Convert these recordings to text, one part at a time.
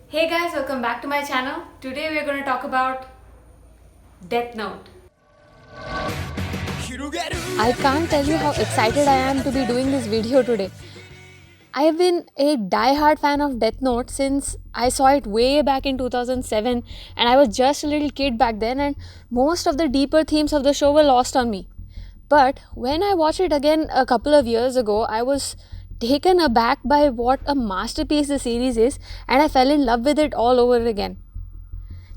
Hey guys, welcome back to my channel. Today we are going to talk about Death Note. I can't tell you how excited I am to be doing this video today. I have been a die-hard fan of Death Note since I saw it way back in 2007, and I was just a little kid back then, and most of the deeper themes of the show were lost on me. But when I watched it again a couple of years ago, I was taken aback by what a masterpiece the series is, and I fell in love with it all over again.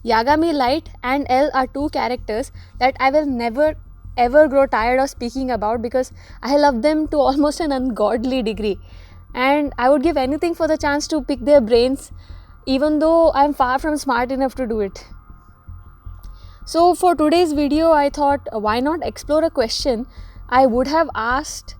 Yagami Light and L are two characters that I will never ever grow tired of speaking about because I love them to almost an ungodly degree. And I would give anything for the chance to pick their brains, even though I'm far from smart enough to do it. So, for today's video, I thought why not explore a question I would have asked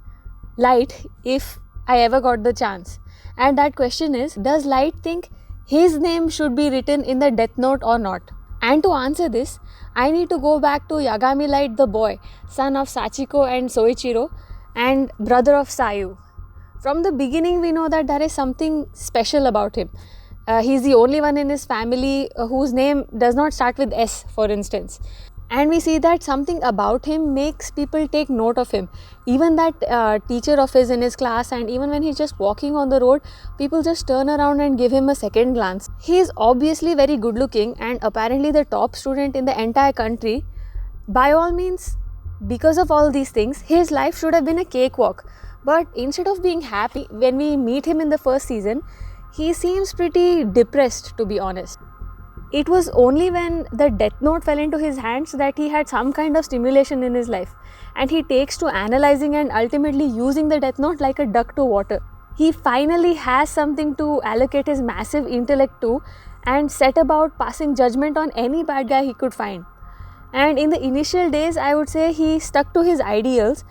Light if I ever got the chance. And that question is, does Light think his name should be written in the Death Note or not? And to answer this, I need to go back to Yagami Light the boy, son of Sachiko and Soichiro, and brother of Sayu. From the beginning, we know that there is something special about him. He's the only one in his family whose name does not start with S, for instance. And we see that something about him makes people take note of him. Even that teacher of his in his class, and even when he's just walking on the road, people just turn around and give him a second glance. He is obviously very good looking and apparently the top student in the entire country. By all means, because of all these things, his life should have been a cakewalk. But instead of being happy, when we meet him in the first season, he seems pretty depressed, to be honest. It was only when the Death Note fell into his hands that he had some kind of stimulation in his life, and he takes to analyzing and ultimately using the Death Note like a duck to water. He finally has something to allocate his massive intellect to and set about passing judgment on any bad guy he could find. And in the initial days, I would say he stuck to his ideals,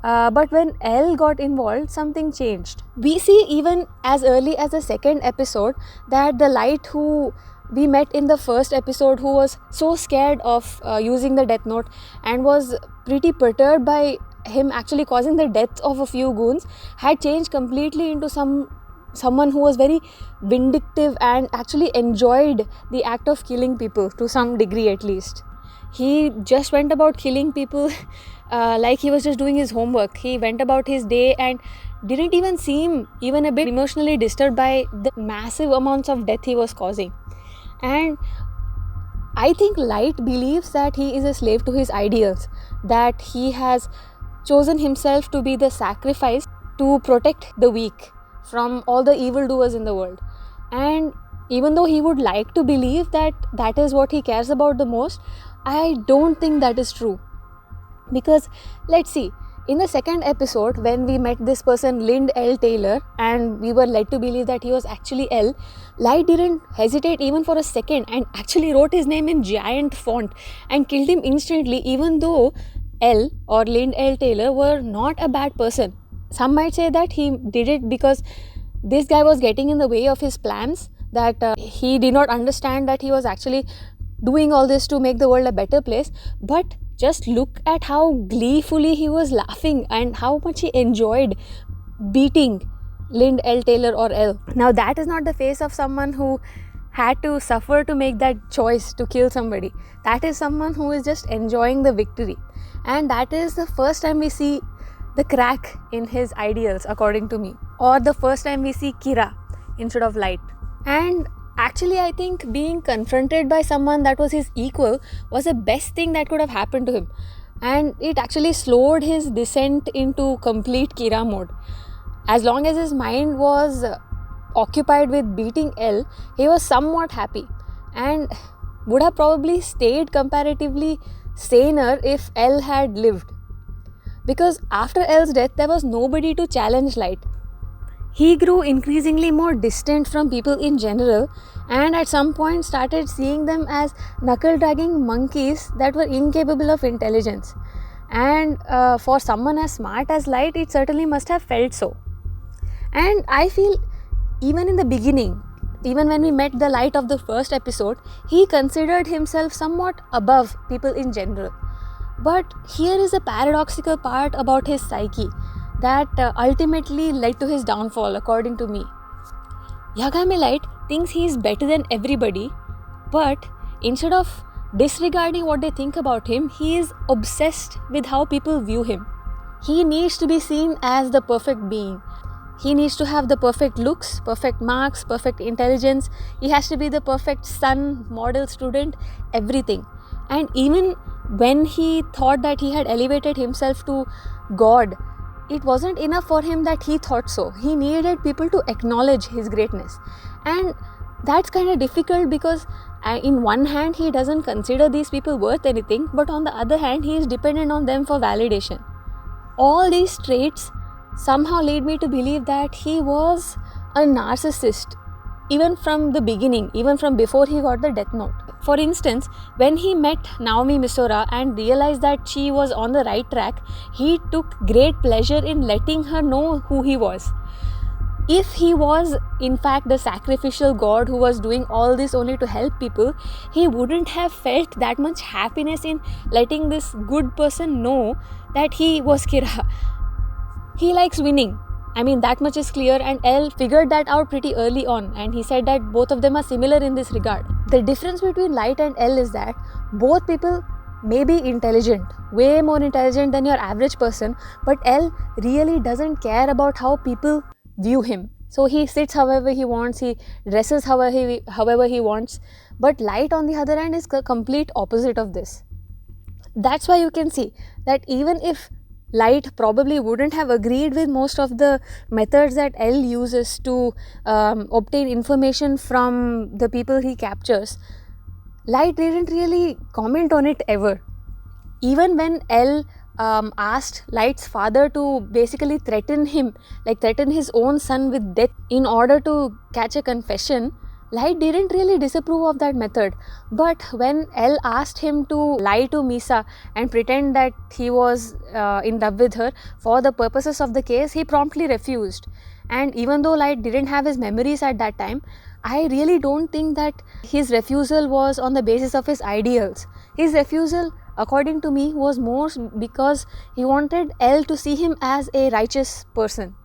but when L got involved, something changed. We see even as early as the second episode that the Light who we met in the first episode, who was so scared of using the Death Note and was pretty perturbed by him actually causing the death of a few goons, had changed completely into someone who was very vindictive and actually enjoyed the act of killing people to some degree at least. He just went about killing people like he was just doing his homework. He went about his day and didn't even seem even a bit emotionally disturbed by the massive amounts of death he was causing. And I think Light believes that he is a slave to his ideals, that he has chosen himself to be the sacrifice to protect the weak from all the evildoers in the world. And even though he would like to believe that that is what he cares about the most, I don't think that is true. Because let's see, in the second episode, when we met this person, Lind L. Taylor, and we were led to believe that he was actually L, Light didn't hesitate even for a second and actually wrote his name in giant font and killed him instantly, even though L or Lind L. Taylor were not a bad person. Some might say that he did it because this guy was getting in the way of his plans, that he did not understand that he was actually doing all this to make the world a better place. But just look at how gleefully he was laughing and how much he enjoyed beating Lind L. Taylor or L. Now that is not the face of someone who had to suffer to make that choice to kill somebody. That is someone who is just enjoying the victory. And that is the first time we see the crack in his ideals, according to me. Or the first time we see Kira instead of Light. And actually, I think being confronted by someone that was his equal was the best thing that could have happened to him. And it actually slowed his descent into complete Kira mode. As long as his mind was occupied with beating L, he was somewhat happy and would have probably stayed comparatively saner if L had lived. Because after L's death, there was nobody to challenge Light. He grew increasingly more distant from people in general and at some point started seeing them as knuckle-dragging monkeys that were incapable of intelligence. And for someone as smart as Light, it certainly must have felt so. And I feel even in the beginning, even when we met the Light of the first episode, he considered himself somewhat above people in general. But here is a paradoxical part about his psyche that ultimately led to his downfall, according to me. Yagami Light thinks he is better than everybody, but instead of disregarding what they think about him, he is obsessed with how people view him. He needs to be seen as the perfect being. He needs to have the perfect looks, perfect marks, perfect intelligence. He has to be the perfect son, model student, everything. And even when he thought that he had elevated himself to God, it wasn't enough for him that he thought so. He needed people to acknowledge his greatness. And that's kind of difficult because in one hand he doesn't consider these people worth anything, but on the other hand he is dependent on them for validation. All these traits somehow led me to believe that he was a narcissist even from the beginning, even from before he got the death note. For instance, when he met Naomi Misora and realized that she was on the right track, he took great pleasure in letting her know who he was. If he was in fact the sacrificial god who was doing all this only to help people, he wouldn't have felt that much happiness in letting this good person know that he was Kira. He likes winning. I mean, that much is clear, and L figured that out pretty early on, and he said that both of them are similar in this regard. The difference between Light and L is that both people may be intelligent, way more intelligent than your average person, but L really doesn't care about how people view him. So he sits however he wants, he dresses however he wants, but Light on the other hand is the complete opposite of this. That's why you can see that even if Light probably wouldn't have agreed with most of the methods that L uses to obtain information from the people he captures, Light didn't really comment on it ever. Even when L asked Light's father to basically threaten him, like threaten his own son with death in order to catch a confession, Light didn't really disapprove of that method. But when L asked him to lie to Misa and pretend that he was in love with her for the purposes of the case, he promptly refused. And even though Light didn't have his memories at that time, I really don't think that his refusal was on the basis of his ideals. His refusal, according to me, was more because he wanted L to see him as a righteous person.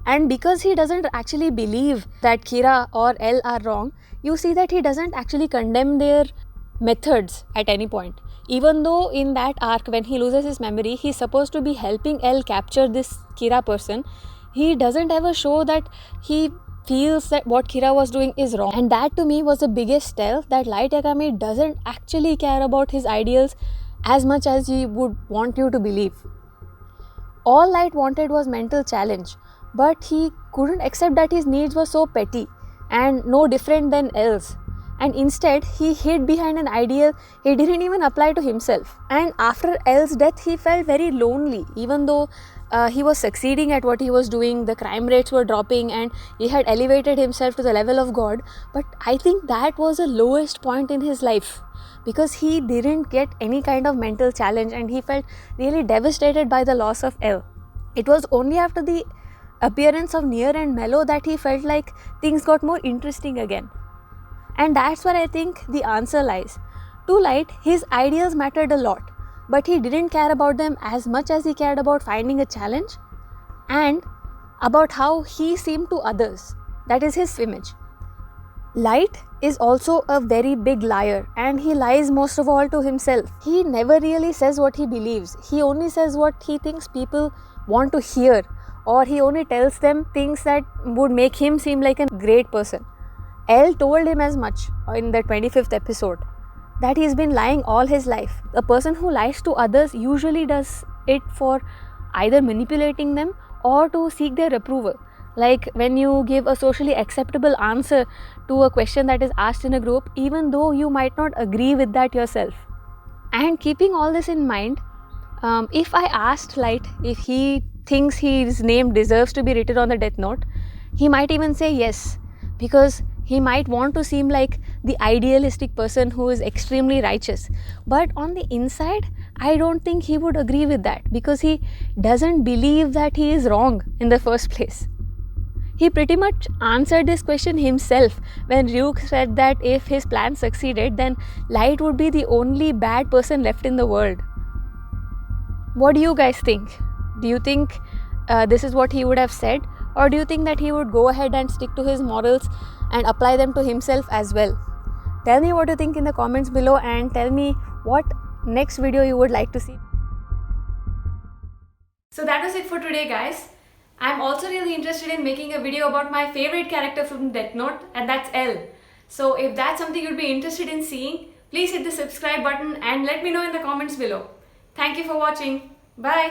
And because he doesn't actually believe that Kira or L are wrong, you see that he doesn't actually condemn their methods at any point. Even though in that arc, when he loses his memory, he's supposed to be helping L capture this Kira person, he doesn't ever show that he feels that what Kira was doing is wrong. And that to me was the biggest tell that Light Yagami doesn't actually care about his ideals as much as he would want you to believe. All Light wanted was mental challenge, but he couldn't accept that his needs were so petty and no different than L's. And instead, he hid behind an ideal he didn't even apply to himself. And after L's death, he felt very lonely, even though he was succeeding at what he was doing, the crime rates were dropping, and he had elevated himself to the level of God. But I think that was the lowest point in his life, because he didn't get any kind of mental challenge and he felt really devastated by the loss of L. It was only after the appearance of Near and Mellow that he felt like things got more interesting again. And that's where I think the answer lies. To Light, his ideals mattered a lot, but he didn't care about them as much as he cared about finding a challenge and about how he seemed to others. That is his image. Light is also a very big liar, and he lies most of all to himself. He never really says what he believes. He only says what he thinks people want to hear, or he only tells them things that would make him seem like a great person. L told him as much in the 25th episode, that he's been lying all his life. A person who lies to others usually does it for either manipulating them or to seek their approval. Like when you give a socially acceptable answer to a question that is asked in a group, even though you might not agree with that yourself. And keeping all this in mind, if I asked Light if he thinks his name deserves to be written on the death note, he might even say yes, because he might want to seem like the idealistic person who is extremely righteous. But on the inside, I don't think he would agree with that, because he doesn't believe that he is wrong in the first place. He pretty much answered this question himself when Ryuk said that if his plan succeeded, then Light would be the only bad person left in the world. What do you guys think? Do you think this is what he would have said? Or do you think that he would go ahead and stick to his morals and apply them to himself as well. Tell me what you think in the comments below, and tell me what next video you would like to see. So that was it for today, guys. I'm also really interested in making a video about my favorite character from Death Note, and that's L. So if that's something you'd be interested in seeing, please hit the subscribe button and let me know in the comments below. Thank you for watching. Bye.